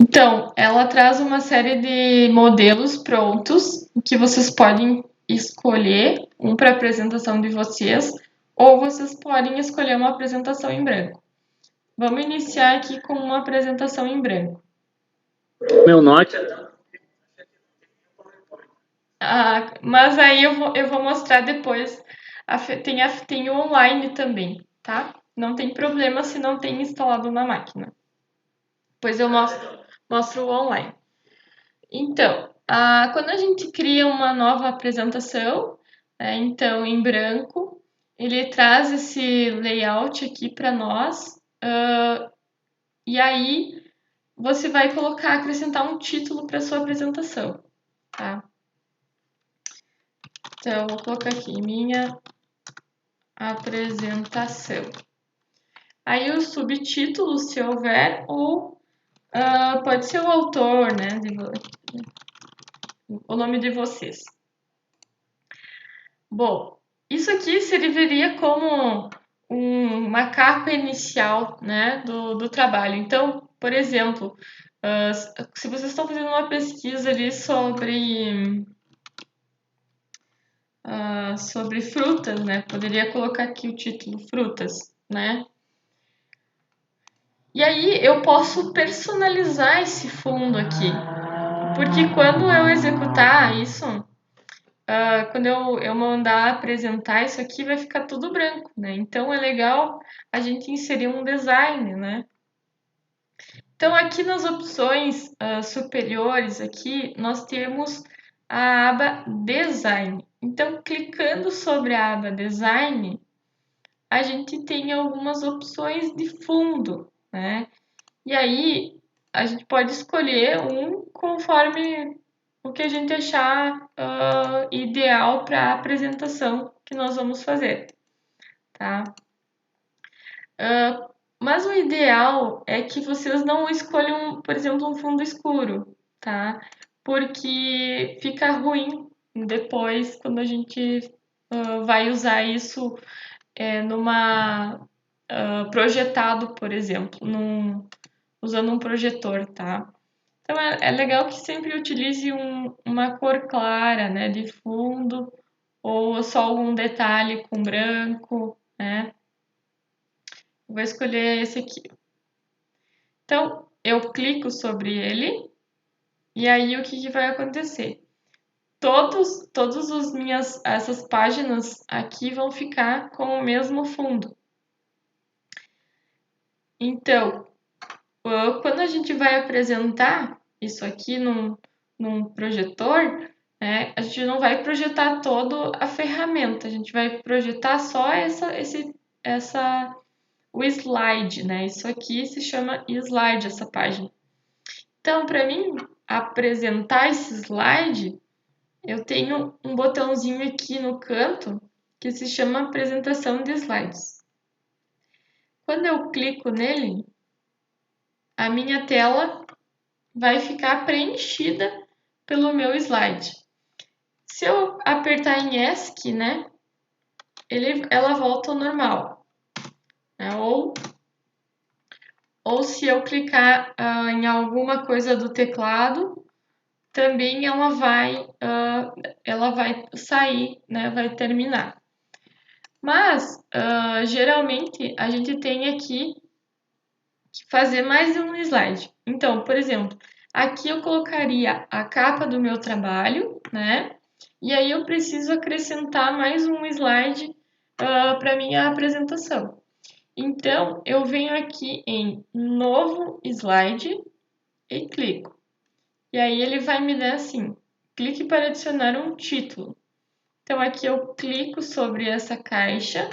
Então, ela traz uma série de modelos prontos que vocês podem escolher um para apresentação de vocês, ou vocês podem escolher uma apresentação em branco. Vamos iniciar aqui com uma apresentação em branco. Meu Nokia. Mas aí eu vou mostrar depois. Tem o online também, tá? Não tem problema se não tem instalado na máquina. Depois eu mostro o online. Então, quando a gente cria uma nova apresentação, né, então em branco, ele traz esse layout aqui para nós, e aí você vai acrescentar um título para sua apresentação, tá? Então, eu vou colocar aqui minha apresentação. Aí o subtítulo, se houver, ou pode ser o autor, né? O nome de vocês. Bom, isso aqui serviria como uma capa inicial, né, do trabalho. Então, por exemplo, se vocês estão fazendo uma pesquisa ali sobre frutas, né, poderia colocar aqui o título frutas, né? E aí eu posso personalizar esse fundo aqui, porque quando eu executar isso, quando eu mandar apresentar isso aqui, vai ficar tudo branco, né? Então é legal a gente inserir um design, né? Então aqui nas opções superiores aqui, nós temos a aba Design. Então clicando sobre a aba Design, a gente tem algumas opções de fundo, né? E aí a gente pode escolher um conforme o que a gente achar ideal para a apresentação que nós vamos fazer, tá? Mas o ideal é que vocês não escolham, por exemplo, um fundo escuro, tá? Porque fica ruim depois quando a gente vai usar isso numa projetado, por exemplo, usando um projetor, tá? Então é legal que sempre utilize uma cor clara, né, de fundo, ou só algum detalhe com branco, né? Vou escolher esse aqui. Então eu clico sobre ele e aí o que vai acontecer? Todos essas páginas aqui vão ficar com o mesmo fundo. Então, quando a gente vai apresentar isso aqui num projetor, né, a gente não vai projetar toda a ferramenta, a gente vai projetar só o slide, né? Isso aqui se chama slide, essa página. Então, para mim apresentar esse slide, eu tenho um botãozinho aqui no canto que se chama apresentação de slides. Quando eu clico nele, a minha tela vai ficar preenchida pelo meu slide. Se eu apertar em ESC, né, ela volta ao normal. Né? Ou se eu clicar em alguma coisa do teclado, também ela vai sair, né, vai terminar. Mas, geralmente, a gente tem aqui que fazer mais de um slide. Então, por exemplo, aqui eu colocaria a capa do meu trabalho, né? E aí eu preciso acrescentar mais um slide para minha apresentação. Então, eu venho aqui em Novo Slide e clico. E aí ele vai me dar assim, clique para adicionar um título. Então, aqui eu clico sobre essa caixa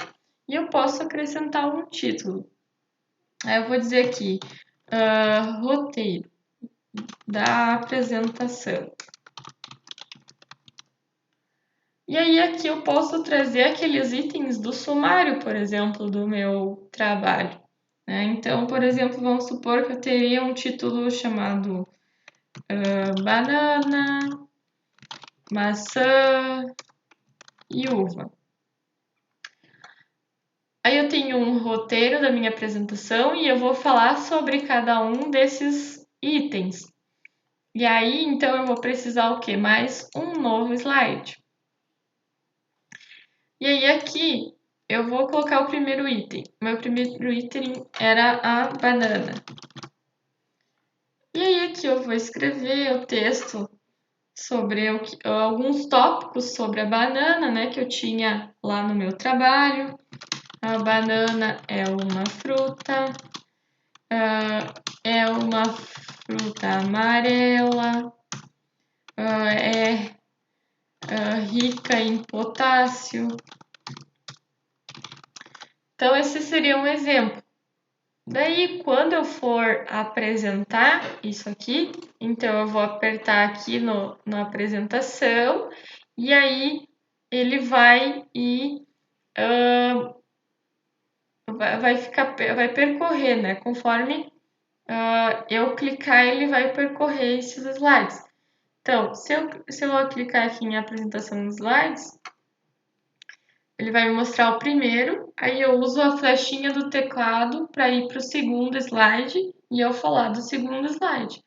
e eu posso acrescentar um título. Aí eu vou dizer aqui, roteiro da apresentação. E aí aqui eu posso trazer aqueles itens do sumário, por exemplo, do meu trabalho. Né? Então, por exemplo, vamos supor que eu teria um título chamado banana, maçã e uva. Aí eu tenho um roteiro da minha apresentação e eu vou falar sobre cada um desses itens. E aí, então, eu vou precisar o quê? Mais um novo slide. E aí, aqui, eu vou colocar o primeiro item. Meu primeiro item era a banana. E aí, aqui eu vou escrever o texto sobre alguns tópicos sobre a banana, né, que eu tinha lá no meu trabalho. A banana é uma fruta, é uma fruta amarela, é rica em potássio. Então, esse seria um exemplo. Daí, quando eu for apresentar isso aqui, então eu vou apertar aqui na apresentação e aí ele vai vai percorrer, né? Conforme eu clicar, ele vai percorrer esses slides. Então, se eu clicar aqui em apresentação de slides, ele vai me mostrar o primeiro, aí eu uso a flechinha do teclado para ir para o segundo slide e eu falar do segundo slide.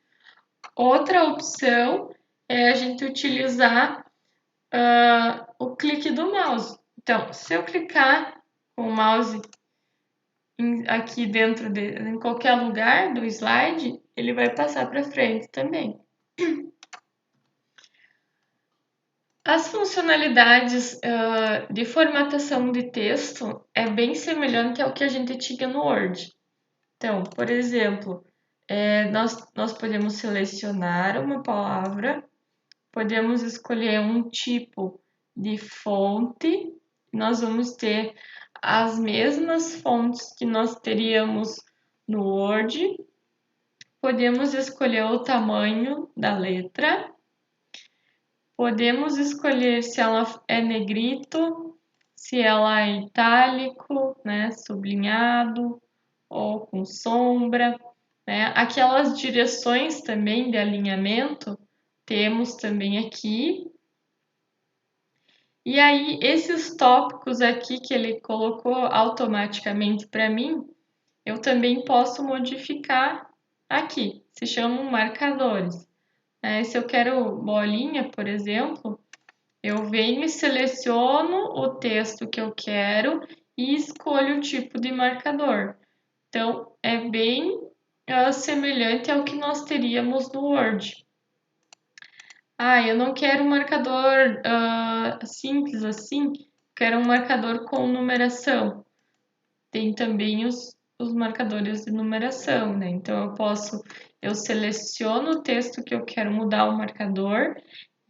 Outra opção é a gente utilizar o clique do mouse. Então, se eu clicar com o mouse aqui dentro em qualquer lugar do slide, ele vai passar para frente também. As funcionalidades de formatação de texto é bem semelhante ao que a gente tinha no Word. Então, por exemplo, nós podemos selecionar uma palavra, podemos escolher um tipo de fonte, nós vamos ter as mesmas fontes que nós teríamos no Word, podemos escolher o tamanho da letra, podemos escolher se ela é negrito, se ela é itálico, né, sublinhado ou com sombra, né? Aquelas direções também de alinhamento temos também aqui. E aí esses tópicos aqui que ele colocou automaticamente para mim, eu também posso modificar aqui. Se chamam marcadores. Se eu quero bolinha, por exemplo, eu venho e seleciono o texto que eu quero e escolho o tipo de marcador. Então, é bem semelhante ao que nós teríamos no Word. Eu não quero um marcador simples assim, quero um marcador com numeração. Tem também os marcadores de numeração, né? Então, eu seleciono o texto que eu quero mudar o marcador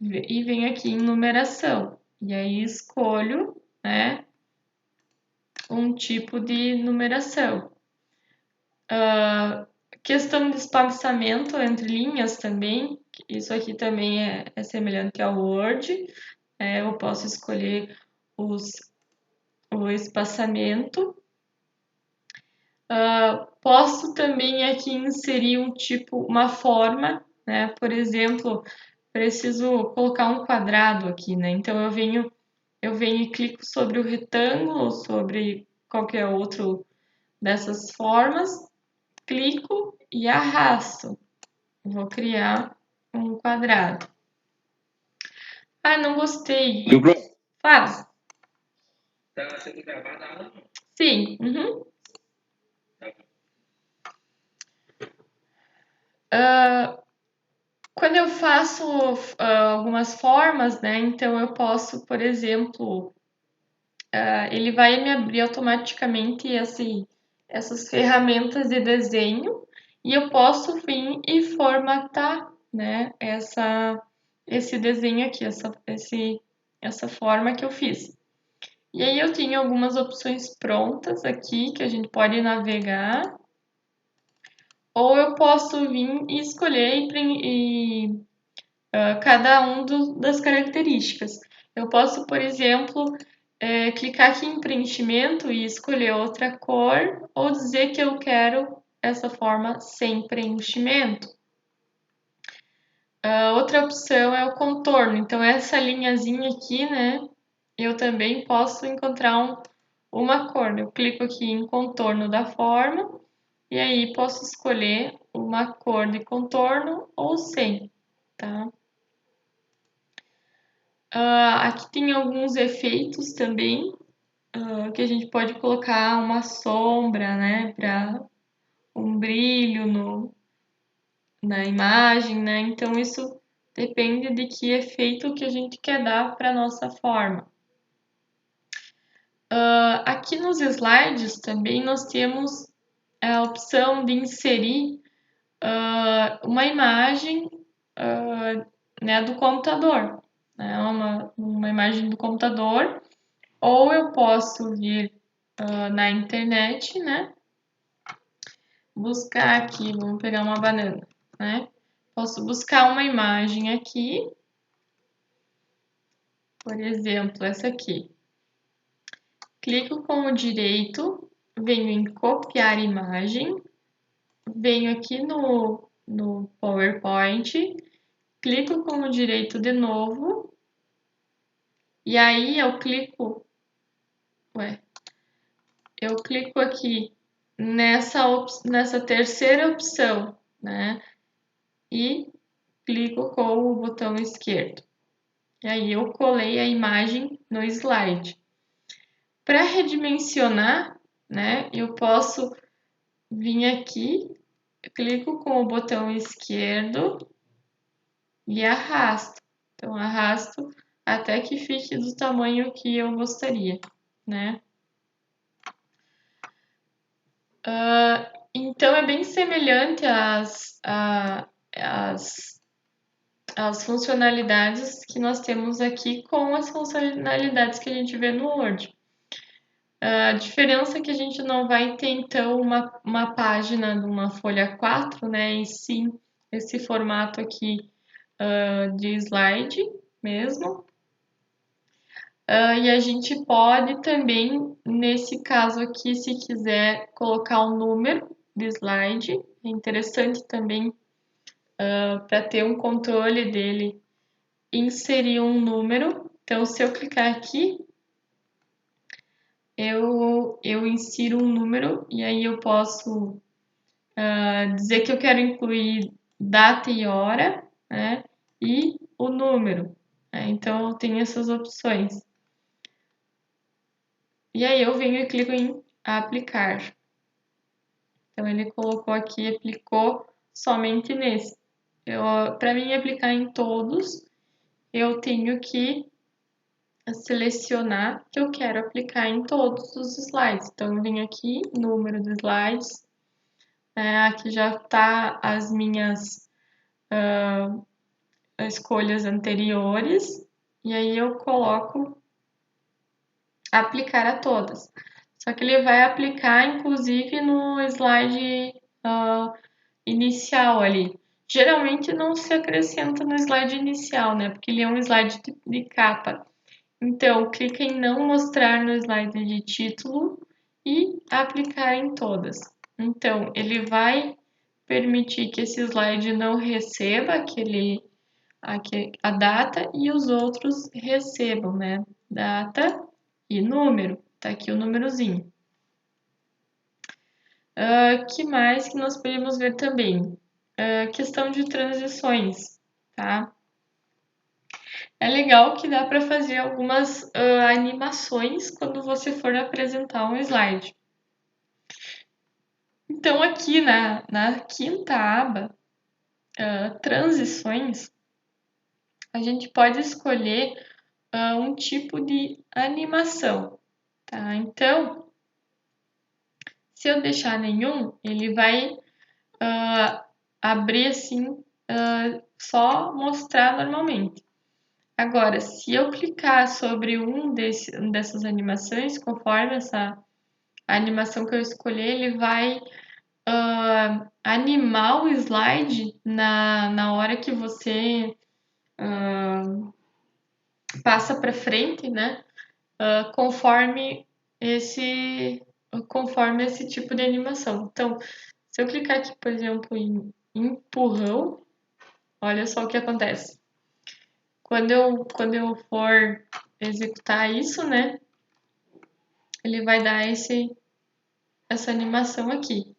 e venho aqui em numeração. E aí escolho, né, um tipo de numeração. Questão de espaçamento entre linhas também, isso aqui também é semelhante ao Word. Eu posso escolher o espaçamento. Posso também aqui inserir uma forma, né? Por exemplo, preciso colocar um quadrado aqui, né? Então eu venho e clico sobre o retângulo, sobre qualquer outro dessas formas, clico e arrasto. Vou criar um quadrado. Não gostei. Faz. Tá sendo gravada a aula? Sim. Uhum. Quando eu faço algumas formas, né? Então eu posso, por exemplo, ele vai me abrir automaticamente essas ferramentas de desenho e eu posso vir e formatar, né? Esse desenho aqui, essa forma que eu fiz. E aí eu tenho algumas opções prontas aqui que a gente pode navegar. Ou eu posso vir e escolher cada das características. Eu posso, por exemplo, clicar aqui em preenchimento e escolher outra cor, ou dizer que eu quero essa forma sem preenchimento. Outra opção é o contorno. Então, essa linhazinha aqui, né? Eu também posso encontrar uma cor. Eu clico aqui em contorno da forma e aí posso escolher uma cor de contorno ou sem, tá? Aqui tem alguns efeitos também, que a gente pode colocar uma sombra, né, para um brilho na imagem, né? Então isso depende de que efeito que a gente quer dar para nossa forma. Aqui nos slides também nós temos a opção de inserir uma imagem né, do computador, né? Uma imagem do computador, ou eu posso vir na internet, né? Buscar aqui, vamos pegar uma banana, né? Posso buscar uma imagem aqui, por exemplo, essa aqui. Clico com o direito, venho em copiar imagem, venho aqui no PowerPoint, clico com o direito de novo, e aí eu clico aqui nessa terceira opção, né? E clico com o botão esquerdo. E aí eu colei a imagem no slide. Para redimensionar, né? Eu posso vir aqui, clico com o botão esquerdo e arrasto. Então arrasto até que fique do tamanho que eu gostaria, né? Então é bem semelhante às funcionalidades que nós temos aqui com as funcionalidades que a gente vê no Word. A diferença é que a gente não vai ter então uma página de uma folha 4, né? E sim esse formato aqui de slide mesmo. E a gente pode também, nesse caso aqui, se quiser colocar o número de slide, é interessante também para ter um controle dele, inserir um número. Então, se eu clicar aqui, eu insiro um número e aí eu posso dizer que eu quero incluir data e hora, né? E o número. Né? Então, eu tenho essas opções. E aí eu venho e clico em aplicar. Então ele colocou aqui, aplicou somente nesse. Para mim aplicar em todos, eu tenho que selecionar que eu quero aplicar em todos os slides. Então eu venho aqui, número de slides, aqui já está as minhas escolhas anteriores, e aí eu coloco aplicar a todas. Só que ele vai aplicar, inclusive, no slide inicial ali. Geralmente não se acrescenta no slide inicial, né? Porque ele é um slide de capa. Então, clica em não mostrar no slide de título e aplicar em todas. Então, ele vai permitir que esse slide não receba a data e os outros recebam, né? Data e número. Tá aqui o númerozinho. Que mais que nós podemos ver também? Questão de transições, tá? É legal que dá para fazer algumas animações quando você for apresentar um slide. Então, aqui na quinta aba, transições, a gente pode escolher um tipo de animação, tá? Então, se eu deixar nenhum, ele vai abrir assim, só mostrar normalmente. Agora, se eu clicar sobre dessas animações, conforme essa animação que eu escolher, ele vai animar o slide na hora que você passa para frente, né? Conforme esse tipo de animação. Então, se eu clicar aqui, por exemplo, em empurrão, olha só o que acontece. Quando eu for executar isso, né? Ele vai dar essa animação aqui.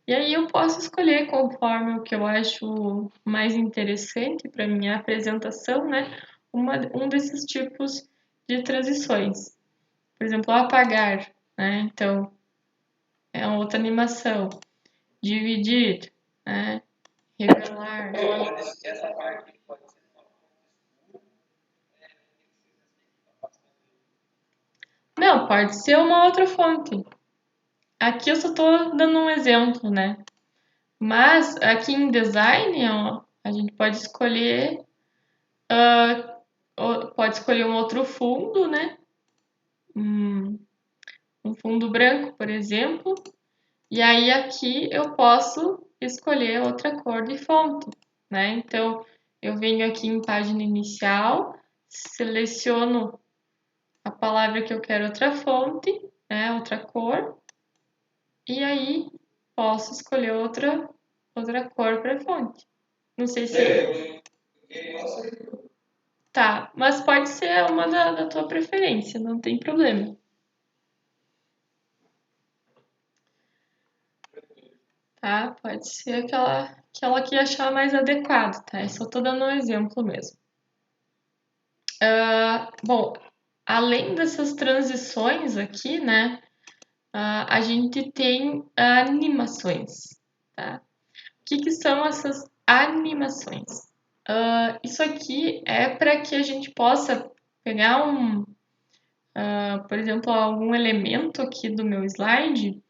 E aí eu posso escolher conforme o que eu acho mais interessante para minha apresentação, né? Um desses tipos de transições. Por exemplo, apagar, né? Então, é uma outra animação. Dividir, né? Revelar. Essa parte pode ser Não, pode ser uma outra fonte. Aqui eu só estou dando um exemplo, né? Mas aqui em design, ó, a gente pode escolher, pode escolher um outro fundo, né? Um fundo branco, por exemplo. E aí aqui eu posso escolher outra cor de fonte, né? Então eu venho aqui em página inicial, seleciono a palavra que eu quero outra fonte, né? Outra cor. E aí posso escolher outra cor para fonte. Não sei se tá, mas pode ser uma da tua preferência, não tem problema. Tá? Pode ser aquela que achar mais adequado, tá? Eu só tô dando um exemplo mesmo. Bom, além dessas transições aqui, né? A gente tem animações, tá? O que são essas animações? Isso aqui é para que a gente possa pegar por exemplo, algum elemento aqui do meu slide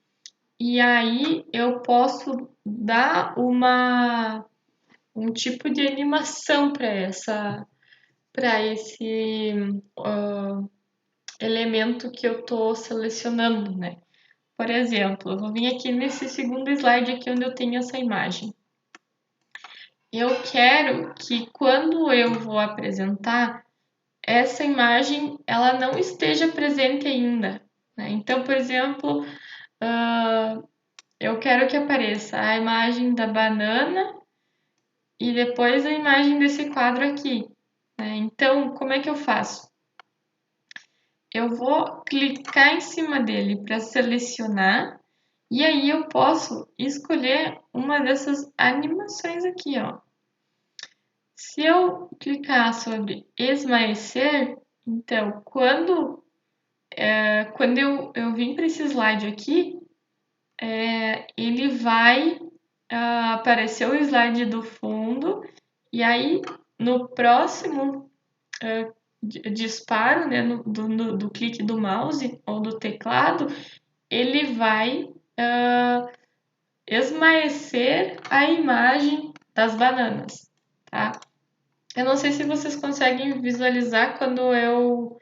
e aí eu posso dar um tipo de animação para esse elemento que eu estou selecionando, né? Por exemplo, eu vou vir aqui nesse segundo slide aqui onde eu tenho essa imagem. Eu quero que quando eu vou apresentar essa imagem, ela não esteja presente ainda, né? Então, por exemplo, eu quero que apareça a imagem da banana e depois a imagem desse quadro aqui, né? Então, como é que eu faço? Eu vou clicar em cima dele para selecionar e aí eu posso escolher uma dessas animações aqui, ó. Se eu clicar sobre esmaecer, então quando eu vim para esse slide aqui, ele vai aparecer o slide do fundo e aí no próximo disparo, né, do clique do mouse ou do teclado, ele vai esmaecer a imagem das bananas, tá? Eu não sei se vocês conseguem visualizar quando eu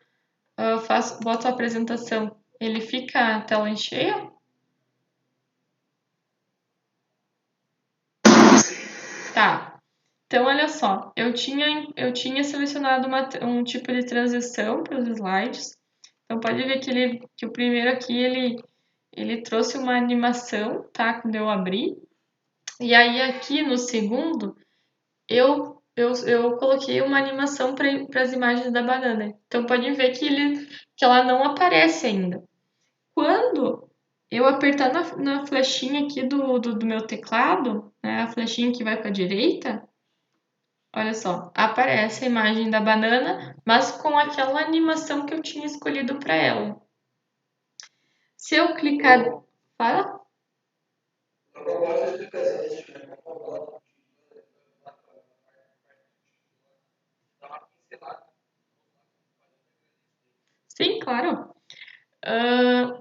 boto a apresentação. Ele fica a tela em cheia? Tá. Então, olha só, eu tinha selecionado um tipo de transição para os slides. Então, pode ver que o primeiro aqui, ele trouxe uma animação, tá? Quando eu abri. E aí, aqui no segundo, eu coloquei uma animação para as imagens da banana. Então, pode ver que ela não aparece ainda. Quando eu apertar na flechinha aqui do meu teclado, né, a flechinha que vai para a direita, olha só, aparece a imagem da banana, mas com aquela animação que eu tinha escolhido para ela. Se eu clicar. Fala? Sim, claro.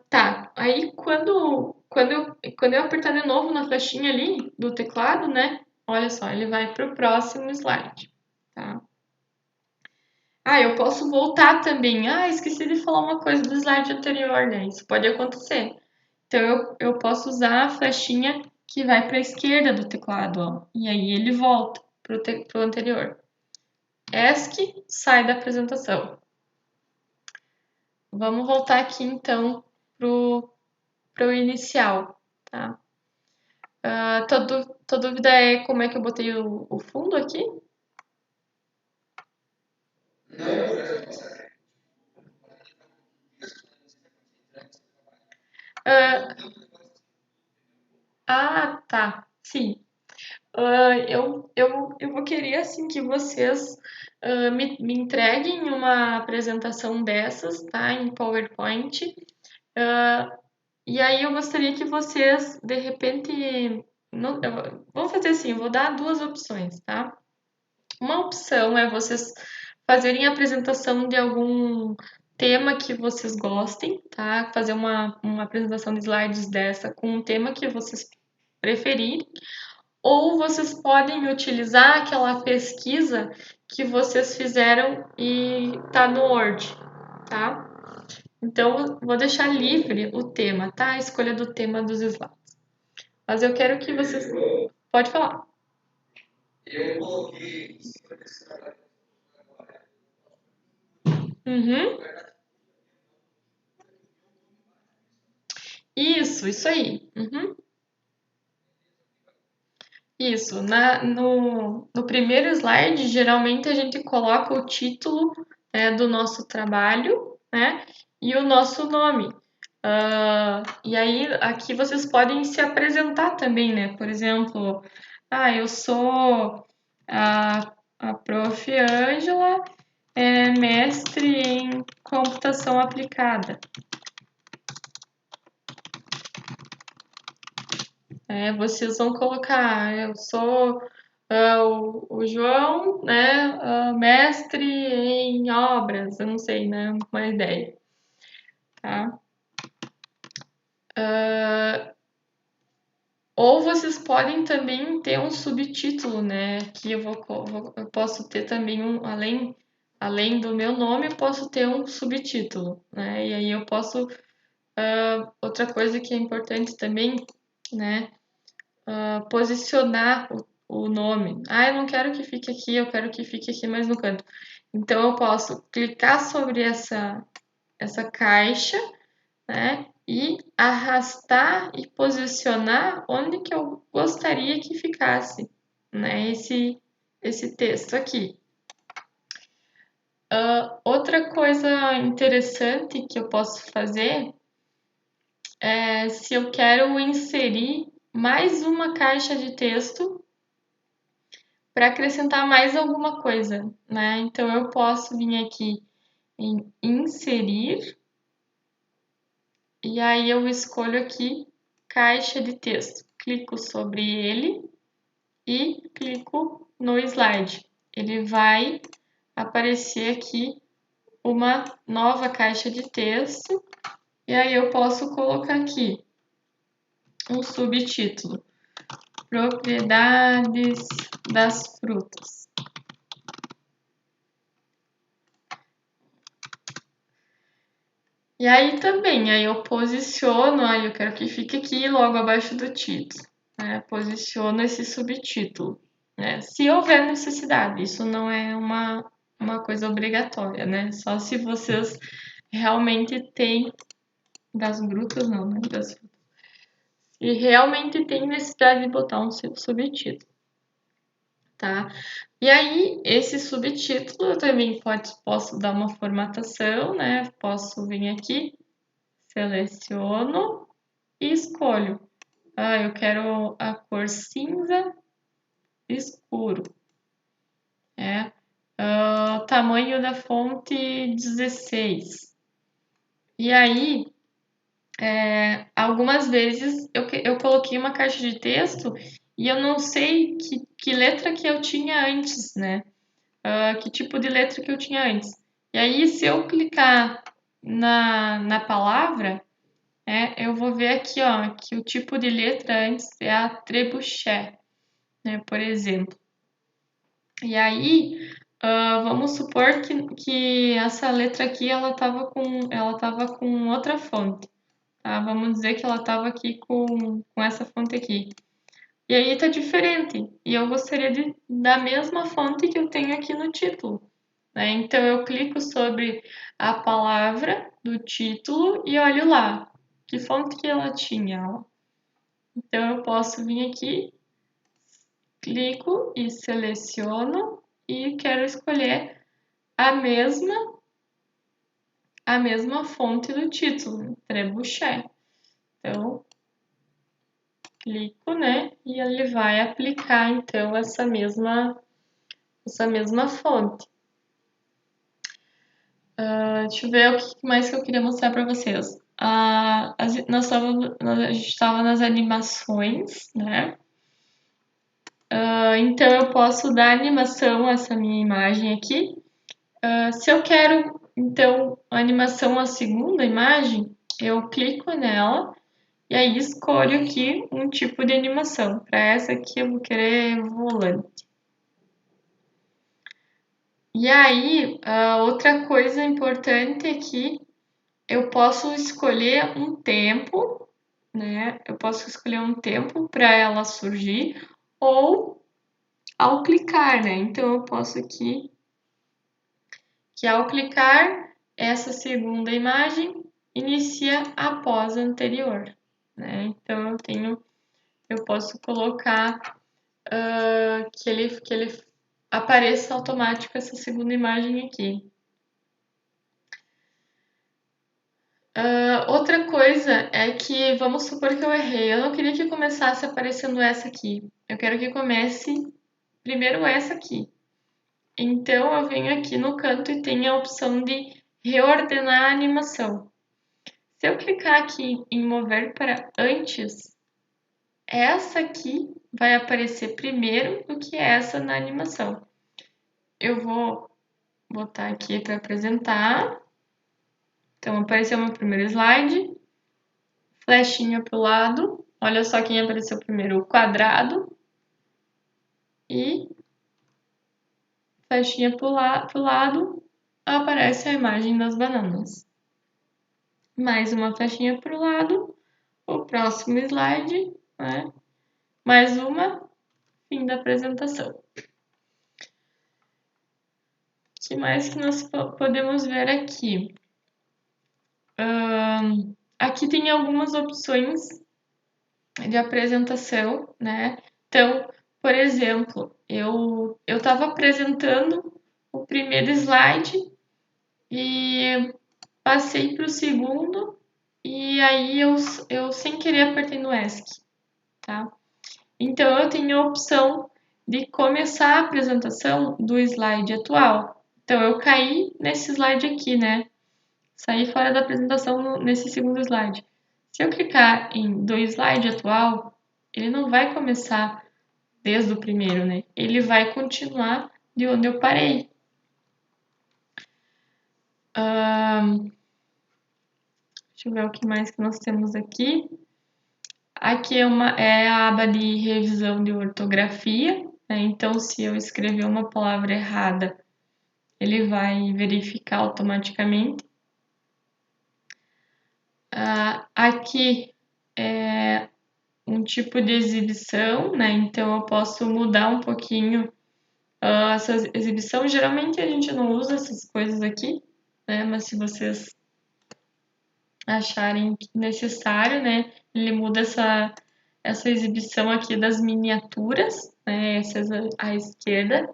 Tá, aí quando eu apertar de novo na flechinha ali do teclado, né? Olha só, ele vai para o próximo slide, tá? Eu posso voltar também. Esqueci de falar uma coisa do slide anterior, né? Isso pode acontecer. Então eu posso usar a flechinha que vai para a esquerda do teclado, ó. E aí ele volta pro anterior. ESC sai da apresentação. Vamos voltar aqui então pro inicial, tá? Tua dúvida é como é que eu botei o fundo aqui? Ah, Ah, tá. Sim. Eu vou querer assim que vocês me entreguem uma apresentação dessas, tá? Em PowerPoint. E aí eu gostaria que vocês, de repente, vamos fazer assim, eu vou dar duas opções, tá? Uma opção é vocês fazerem a apresentação de algum tema que vocês gostem, tá? Fazer uma apresentação de slides dessa com um tema que vocês preferirem. Ou vocês podem utilizar aquela pesquisa que vocês fizeram e tá no Word, tá? Então, vou deixar livre o tema, tá? A escolha do tema dos slides. Mas eu quero que vocês. Pode falar. Eu coloquei em cima desse trabalho agora. Uhum. Isso aí. Uhum. Isso. No primeiro slide, geralmente a gente coloca o título, né, do nosso trabalho, né? E o nosso nome. E aí, aqui vocês podem se apresentar também, né? Por exemplo, eu sou a Prof. Ângela, mestre em computação aplicada. Vocês vão colocar, eu sou o João, né? Mestre em obras, eu não sei, né? Uma ideia, tá? Ou vocês podem também ter um subtítulo, né? Que eu posso ter também além do meu nome, eu posso ter um subtítulo, né? E aí eu posso. Outra coisa que é importante também, né? Posicionar o nome. Eu não quero que fique aqui, eu quero que fique aqui mais no canto. Então eu posso clicar sobre essa caixa, né? E arrastar e posicionar onde que eu gostaria que ficasse, né? Esse texto aqui. Outra coisa interessante que eu posso fazer é se eu quero inserir mais uma caixa de texto para acrescentar mais alguma coisa, né? Então eu posso vir aqui em inserir e aí eu escolho aqui caixa de texto. Clico sobre ele e clico no slide. Ele vai aparecer aqui uma nova caixa de texto e aí eu posso colocar aqui um subtítulo: Propriedades das frutas. E aí também, aí eu posiciono, aí eu quero que fique aqui logo abaixo do título, né? Posiciono esse subtítulo, né? Se houver necessidade, isso não é uma coisa obrigatória, né? Só se vocês realmente têm das frutas, não, né? Das frutas. E realmente tem necessidade de botar um subtítulo, tá? E aí, esse subtítulo eu também posso dar uma formatação, né? Posso vir aqui, seleciono e escolho. Eu quero a cor cinza escuro. Tamanho da fonte 16. E aí, algumas vezes eu coloquei uma caixa de texto e eu não sei que letra que eu tinha antes, né? Que tipo de letra que eu tinha antes. E aí, se eu clicar na palavra, eu vou ver aqui, ó, que o tipo de letra antes é a trebuchet, né, por exemplo. E aí, vamos supor que essa letra aqui ela tava com outra fonte, tá? Vamos dizer que ela estava aqui com essa fonte aqui. E aí tá diferente. E eu gostaria da mesma fonte que eu tenho aqui no título, né? Então eu clico sobre a palavra do título e olho lá que fonte que ela tinha, ó. Então eu posso vir aqui, clico e seleciono e quero escolher a mesma a mesma fonte do título, Trebuchet. Então clico, né? E ele vai aplicar, então, essa mesma fonte. Deixa eu ver o que mais que eu queria mostrar para vocês. A gente estava nas animações, né? Então, eu posso dar animação a essa minha imagem aqui. Se eu quero, então, a animação à segunda imagem, eu clico nela e aí escolho aqui um tipo de animação. Para essa aqui, eu vou querer volante. E aí, outra coisa importante é que eu posso escolher um tempo, né? Eu posso escolher um tempo para ela surgir ou ao clicar, né? Então eu posso aqui que ao clicar essa segunda imagem inicia após a anterior, né? Então eu posso colocar que ele apareça automático essa segunda imagem aqui. Outra coisa é que, vamos supor que eu errei. Eu não queria que começasse aparecendo essa aqui. Eu quero que comece primeiro essa aqui. Então, eu venho aqui no canto e tenho a opção de reordenar a animação. Se eu clicar aqui em mover para antes, essa aqui vai aparecer primeiro do que essa na animação. Eu vou botar aqui para apresentar. Então, apareceu meu primeiro slide. Flechinha para o lado. Olha só quem apareceu primeiro, o quadrado. E flechinha para o lado, aparece a imagem das bananas. Mais uma flechinha para o lado, o próximo slide, né? Mais uma, fim da apresentação. O que mais que nós podemos ver aqui? Aqui tem algumas opções de apresentação, né? Então, por exemplo, eu estava apresentando o primeiro slide e passei para o segundo e aí eu sem querer apertei no ESC, tá? Então eu tenho a opção de começar a apresentação do slide atual. Então eu caí nesse slide aqui, né? Saí fora da apresentação nesse segundo slide. Se eu clicar em do slide atual, ele não vai começar desde o primeiro, né? Ele vai continuar de onde eu parei. Deixa eu ver o que mais que nós temos aqui. Aqui é a aba de revisão de ortografia, né? Então, se eu escrever uma palavra errada, ele vai verificar automaticamente. Aqui é um tipo de exibição, né? Então, eu posso mudar um pouquinho essa exibição. Geralmente, a gente não usa essas coisas aqui, né? Mas se vocês acharem necessário, né? Ele muda essa exibição aqui das miniaturas, né? Essas à esquerda.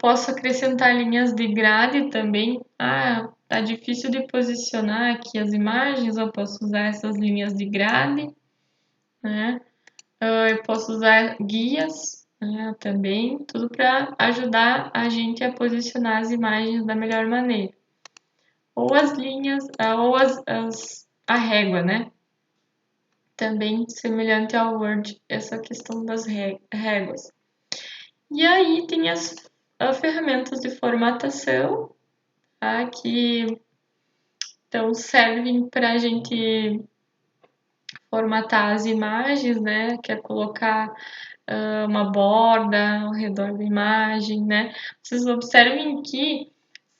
Posso acrescentar linhas de grade também. Tá difícil de posicionar aqui as imagens, eu posso usar essas linhas de grade, né? Eu posso usar guias, né, também, tudo para ajudar a gente a posicionar as imagens da melhor maneira. Ou as linhas, ou a régua, né? Também semelhante ao Word, essa questão das réguas. E aí tem as ferramentas de formatação, tá? Que então servem para a gente formatar as imagens, né? Quer colocar uma borda ao redor da imagem, né? Vocês observem que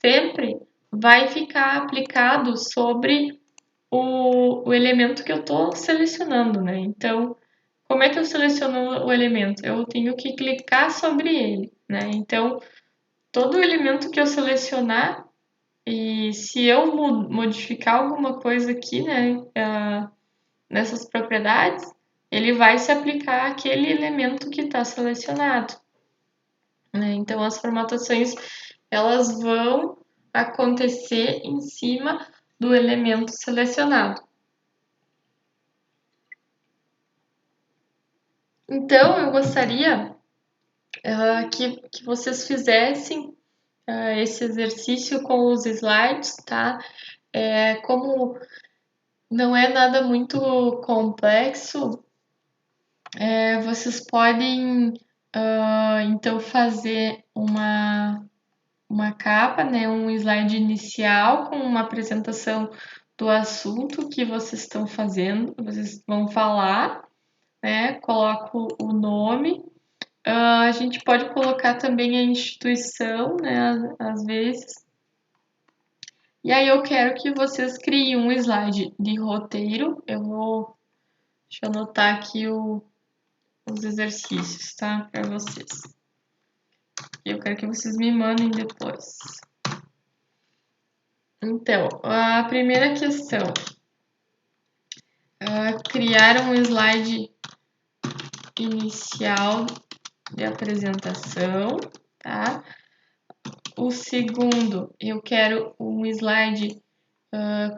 sempre vai ficar aplicado sobre o elemento que eu estou selecionando, né? Então, como é que eu seleciono o elemento? Eu tenho que clicar sobre ele, né? Então, todo elemento que eu selecionar, e se eu modificar alguma coisa aqui, né, nessas propriedades, ele vai se aplicar àquele elemento que está selecionado, né? Então, as formatações, elas vão acontecer em cima do elemento selecionado. Então, eu gostaria que vocês fizessem esse exercício com os slides, tá? Como não é nada muito complexo, vocês podem então fazer uma capa, né, um slide inicial com uma apresentação do assunto que vocês estão fazendo, vocês vão falar, né? Coloco o nome. A gente pode colocar também a instituição, né, às vezes. E aí eu quero que vocês criem um slide de roteiro. Deixa eu anotar aqui os exercícios, tá? Para vocês. Eu quero que vocês me mandem depois. Então, a primeira questão. Criar um slide inicial de apresentação, tá? O segundo, eu quero um slide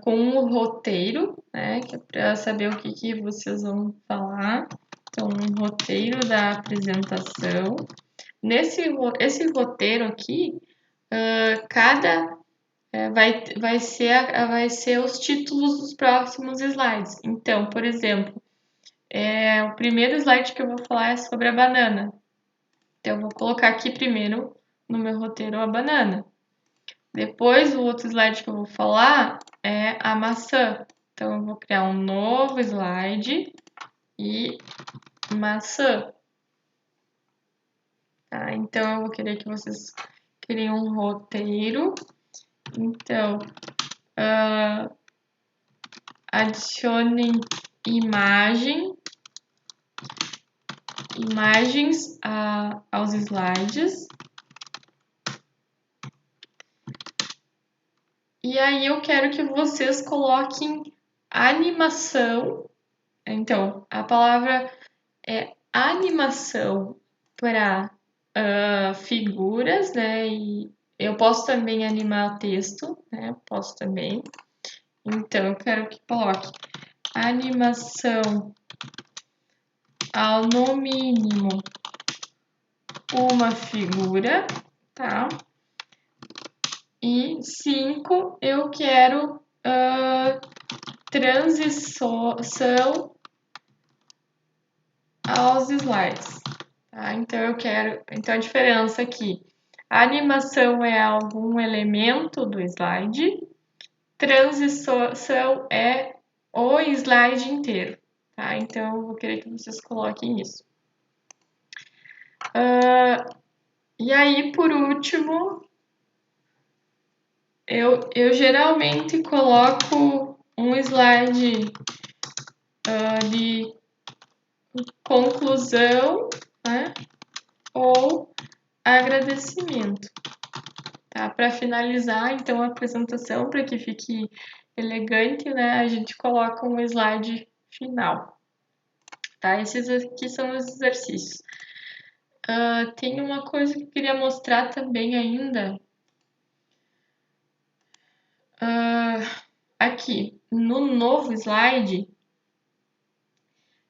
com um roteiro, né? Que é para saber o que vocês vão falar. Então, um roteiro da apresentação. Esse roteiro aqui, vai ser os títulos dos próximos slides. Então, por exemplo, o primeiro slide que eu vou falar é sobre a banana. Então, eu vou colocar aqui primeiro no meu roteiro a banana. Depois, o outro slide que eu vou falar é a maçã. Então, eu vou criar um novo slide e maçã. Tá? Então, eu vou querer que vocês criem um roteiro. Então, adicionem imagens aos slides. E aí eu quero que vocês coloquem animação. Então, a palavra é animação para figuras, né? E eu posso também animar texto, né? Posso também. Então, eu quero que coloque animação ao no mínimo uma figura, tá? E 5, eu quero transição aos slides. Tá? Então a diferença aqui, a animação é algum elemento do slide, transição é o slide inteiro. Tá? Então eu vou querer que vocês coloquem isso. E aí, por último, eu geralmente coloco um slide de conclusão, né? Ou agradecimento, tá? Para finalizar, então, a apresentação, para que fique elegante, né? A gente coloca um slide final, tá? Esses aqui são os exercícios. Tem uma coisa que eu queria mostrar também ainda. Aqui, no novo slide,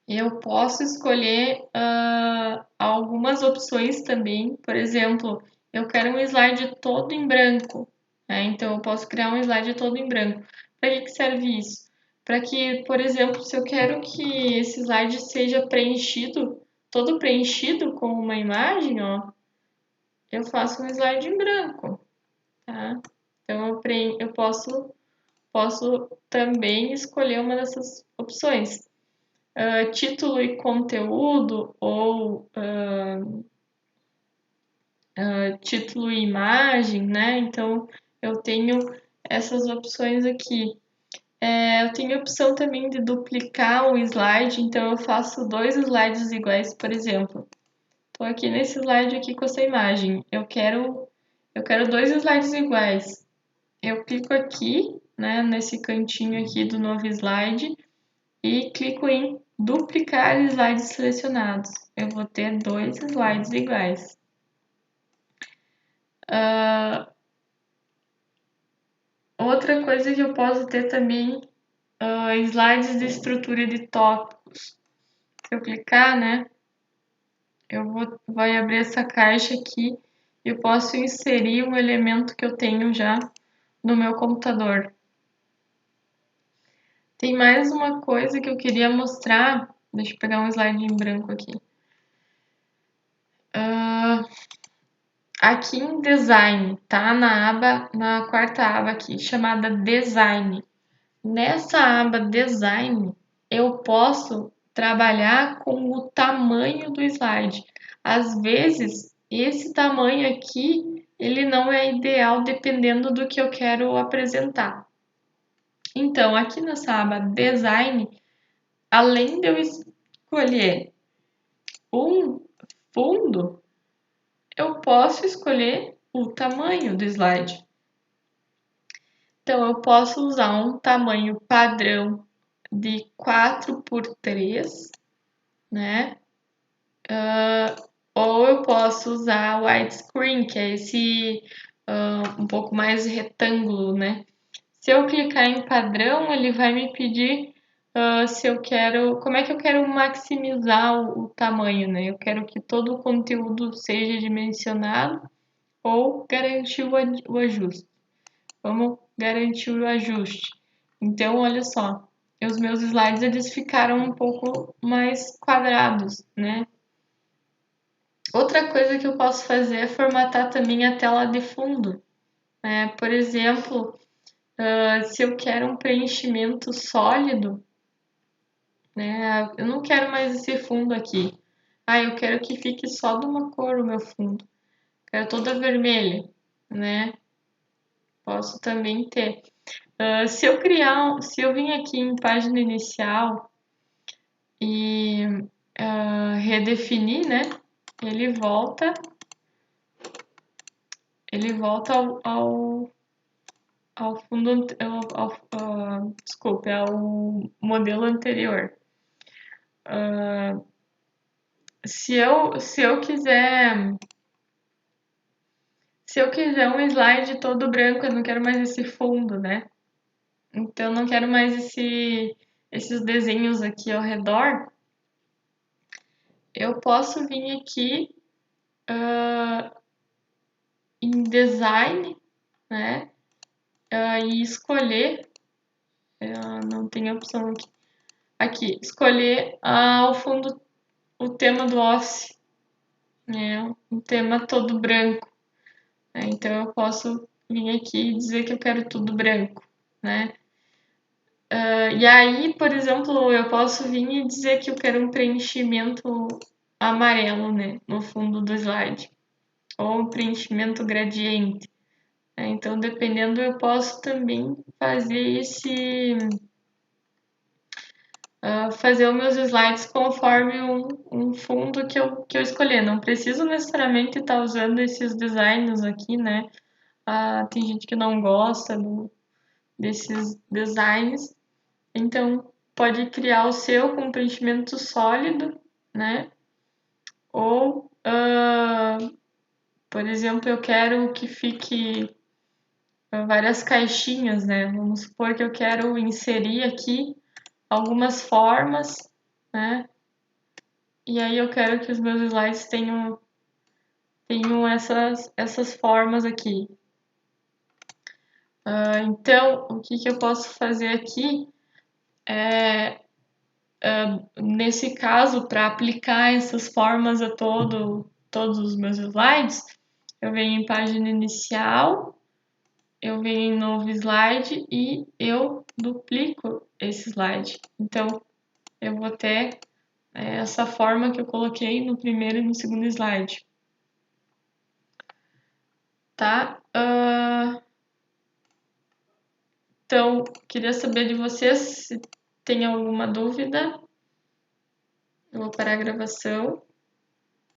eu posso escolher algumas opções também. Por exemplo, eu quero um slide todo em branco, né? Então, eu posso criar um slide todo em branco. Para que serve isso? Para que, por exemplo, se eu quero que esse slide seja preenchido, todo preenchido com uma imagem, ó, eu faço um slide em branco, tá? Então, eu posso também escolher uma dessas opções. Título e conteúdo ou título e imagem, né? Então eu tenho essas opções aqui. Eu tenho a opção também de duplicar um slide, então eu faço dois slides iguais, por exemplo. Estou aqui nesse slide aqui com essa imagem. Eu quero dois slides iguais. Eu clico aqui, né, nesse cantinho aqui do novo slide e clico em duplicar slides selecionados. Eu vou ter dois slides iguais. Outra coisa que eu posso ter também, slides de estrutura de tópicos. Se eu clicar, né, vai abrir essa caixa aqui e eu posso inserir um elemento que eu tenho já no meu computador. Tem mais uma coisa que eu queria mostrar. Deixa eu pegar um slide em branco aqui. Aqui em Design, tá? Na quarta aba aqui, chamada Design. Nessa aba Design, eu posso trabalhar com o tamanho do slide. Às vezes, esse tamanho aqui, ele não é ideal dependendo do que eu quero apresentar. Então, aqui nessa aba Design, além de eu escolher um fundo, eu posso escolher o tamanho do slide. Então, eu posso usar um tamanho padrão de 4x3, né? Ou eu posso usar o widescreen, que é esse um pouco mais retângulo, né? Se eu clicar em padrão, ele vai me pedir se eu quero, como é que eu quero maximizar o tamanho, né? Eu quero que todo o conteúdo seja dimensionado ou garantir o ajuste. Vamos garantir o ajuste. Então, olha só, os meus slides eles ficaram um pouco mais quadrados, né? Outra coisa que eu posso fazer é formatar também a tela de fundo, né? Por exemplo, se eu quero um preenchimento sólido, né? Eu não quero mais esse fundo aqui. Eu quero que fique só de uma cor o meu fundo. Quero toda vermelha, né? Posso também ter. Se eu vim aqui em página inicial e redefinir, né? Ele volta ao fundo, desculpe, ao modelo anterior. Se eu quiser um slide todo branco, eu não quero mais esse fundo, né? Então, não quero mais esses desenhos aqui ao redor. Eu posso vir aqui em Design, né? E escolher, não tem opção aqui. Aqui, escolher o fundo, o tema do Office, né? Um tema todo branco. Né? Então, eu posso vir aqui e dizer que eu quero tudo branco, né? E aí, por exemplo, eu posso vir e dizer que eu quero um preenchimento amarelo, né, no fundo do slide, ou um preenchimento gradiente. Né? Então, dependendo, eu posso também fazer fazer os meus slides conforme um fundo que eu escolher. Não preciso necessariamente estar usando esses designs aqui, né? Tem gente que não gosta desses designs. Então, pode criar o seu com preenchimento sólido, né? Ou, por exemplo, eu quero que fique várias caixinhas, né? Vamos supor que eu quero inserir aqui algumas formas, né? E aí eu quero que os meus slides tenham essas formas aqui. Então, o que eu posso fazer aqui é nesse caso, para aplicar essas formas a todos os meus slides, eu venho em página inicial, eu venho em novo slide e eu duplico esse slide. Então, eu vou ter essa forma que eu coloquei no primeiro e no segundo slide. Tá? Então, queria saber de vocês se tem alguma dúvida. Eu vou parar a gravação.